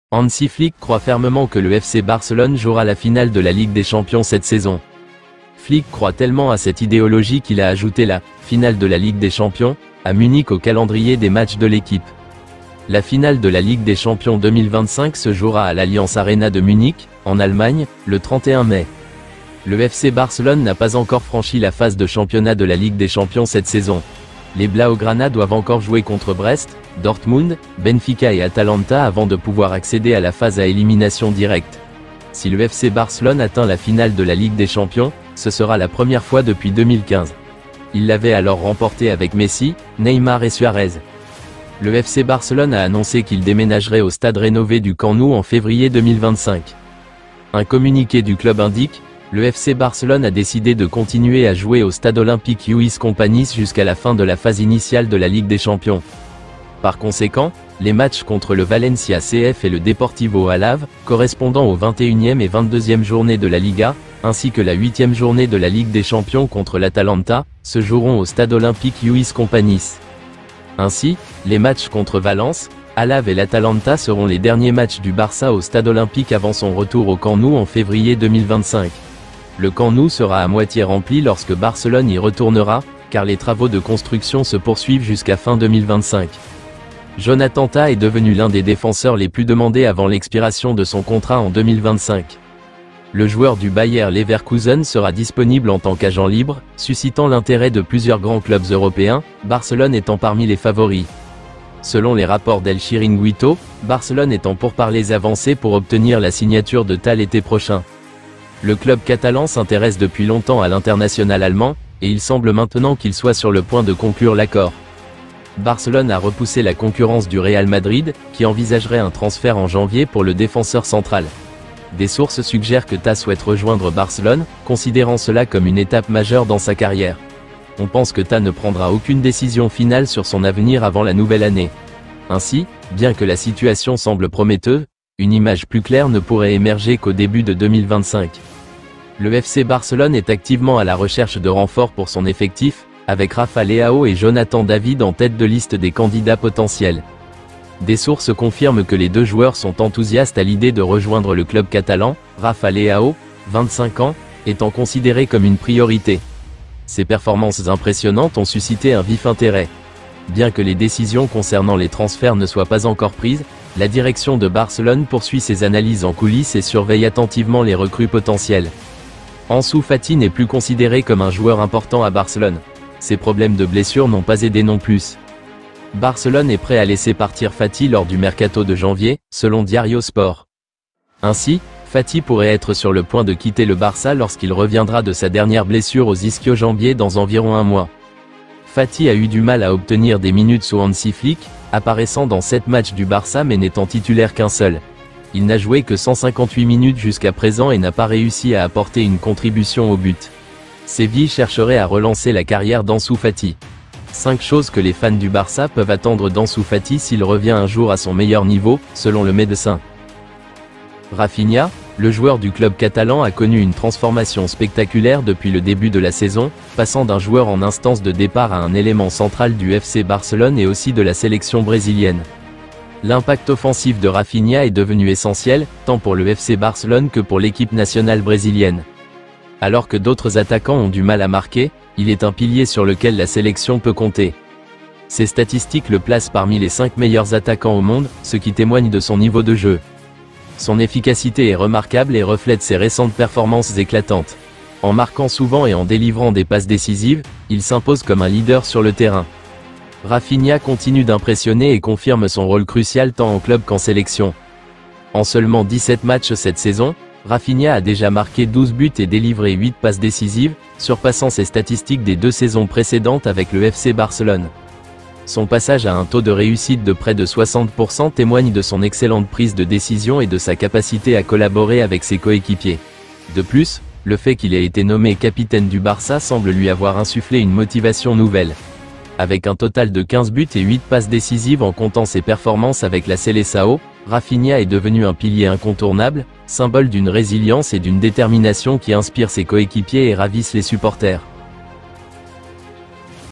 Hansi Flick croit fermement que le FC Barcelone jouera la finale de la Ligue des Champions cette saison. Flick croit tellement à cette idéologie qu'il a ajouté la « finale de la Ligue des Champions » à Munich au calendrier des matchs de l'équipe. La finale de la Ligue des Champions 2025 se jouera à l'Allianz Arena de Munich, en Allemagne, le 31 mai. Le FC Barcelone n'a pas encore franchi la phase de championnat de la Ligue des Champions cette saison. Les Blaugrana doivent encore jouer contre Brest, Dortmund, Benfica et Atalanta avant de pouvoir accéder à la phase à élimination directe. Si le FC Barcelone atteint la finale de la Ligue des Champions, ce sera la première fois depuis 2015. Il l'avait alors remporté avec Messi, Neymar et Suarez. Le FC Barcelone a annoncé qu'il déménagerait au stade rénové du Camp Nou en février 2025. Un communiqué du club indique: le FC Barcelone a décidé de continuer à jouer au stade olympique Lluís Companys jusqu'à la fin de la phase initiale de la Ligue des Champions. Par conséquent, les matchs contre le Valencia CF et le Deportivo Alavés, correspondant aux 21e et 22e journées de la Liga, ainsi que la 8e journée de la Ligue des Champions contre l'Atalanta, se joueront au stade olympique Lluís Companys. Ainsi, les matchs contre Valence, Alavés et l'Atalanta seront les derniers matchs du Barça au stade olympique avant son retour au Camp Nou en février 2025. Le Camp Nou sera à moitié rempli lorsque Barcelone y retournera, car les travaux de construction se poursuivent jusqu'à fin 2025. Jonathan Tah est devenu l'un des défenseurs les plus demandés avant l'expiration de son contrat en 2025. Le joueur du Bayer Leverkusen sera disponible en tant qu'agent libre, suscitant l'intérêt de plusieurs grands clubs européens, Barcelone étant parmi les favoris. Selon les rapports d'El Chiringuito, Barcelone est en pourparlers avancés pour obtenir la signature de Tah l'été prochain. Le club catalan s'intéresse depuis longtemps à l'international allemand, et il semble maintenant qu'il soit sur le point de conclure l'accord. Barcelone a repoussé la concurrence du Real Madrid, qui envisagerait un transfert en janvier pour le défenseur central. Des sources suggèrent que Tah souhaite rejoindre Barcelone, considérant cela comme une étape majeure dans sa carrière. On pense que Tah ne prendra aucune décision finale sur son avenir avant la nouvelle année. Ainsi, bien que la situation semble prometteuse, une image plus claire ne pourrait émerger qu'au début de 2025. Le FC Barcelone est activement à la recherche de renforts pour son effectif, avec Rafa Leao et Jonathan David en tête de liste des candidats potentiels. Des sources confirment que les deux joueurs sont enthousiastes à l'idée de rejoindre le club catalan, Rafa Leao, 25 ans, étant considéré comme une priorité. Ses performances impressionnantes ont suscité un vif intérêt. Bien que les décisions concernant les transferts ne soient pas encore prises, la direction de Barcelone poursuit ses analyses en coulisses et surveille attentivement les recrues potentielles. Ansu Fati n'est plus considéré comme un joueur important à Barcelone. Ses problèmes de blessure n'ont pas aidé non plus. Barcelone est prêt à laisser partir Fati lors du mercato de janvier, selon Diario Sport. Ainsi, Fati pourrait être sur le point de quitter le Barça lorsqu'il reviendra de sa dernière blessure aux ischio-jambiers dans environ un mois. Fati a eu du mal à obtenir des minutes sous Hansi Flick, apparaissant dans 7 matchs du Barça mais n'étant titulaire qu'un seul. Il n'a joué que 158 minutes jusqu'à présent et n'a pas réussi à apporter une contribution au but. Séville chercherait à relancer la carrière d'Ansu Fati. 5 choses que les fans du Barça peuvent attendre d'Ansu Fati s'il revient un jour à son meilleur niveau, selon le médecin. Rafinha, le joueur du club catalan, a connu une transformation spectaculaire depuis le début de la saison, passant d'un joueur en instance de départ à un élément central du FC Barcelone et aussi de la sélection brésilienne. L'impact offensif de Rafinha est devenu essentiel, tant pour le FC Barcelone que pour l'équipe nationale brésilienne. Alors que d'autres attaquants ont du mal à marquer, il est un pilier sur lequel la sélection peut compter. Ses statistiques le placent parmi les 5 meilleurs attaquants au monde, ce qui témoigne de son niveau de jeu. Son efficacité est remarquable et reflète ses récentes performances éclatantes. En marquant souvent et en délivrant des passes décisives, il s'impose comme un leader sur le terrain. Rafinha continue d'impressionner et confirme son rôle crucial tant en club qu'en sélection. En seulement 17 matchs cette saison, Rafinha a déjà marqué 12 buts et délivré 8 passes décisives, surpassant ses statistiques des 2 saisons précédentes avec le FC Barcelone. Son passage à un taux de réussite de près de 60% témoigne de son excellente prise de décision et de sa capacité à collaborer avec ses coéquipiers. De plus, le fait qu'il ait été nommé capitaine du Barça semble lui avoir insufflé une motivation nouvelle. Avec un total de 15 buts et 8 passes décisives en comptant ses performances avec la Seleção, Rafinha est devenu un pilier incontournable, symbole d'une résilience et d'une détermination qui inspirent ses coéquipiers et ravissent les supporters.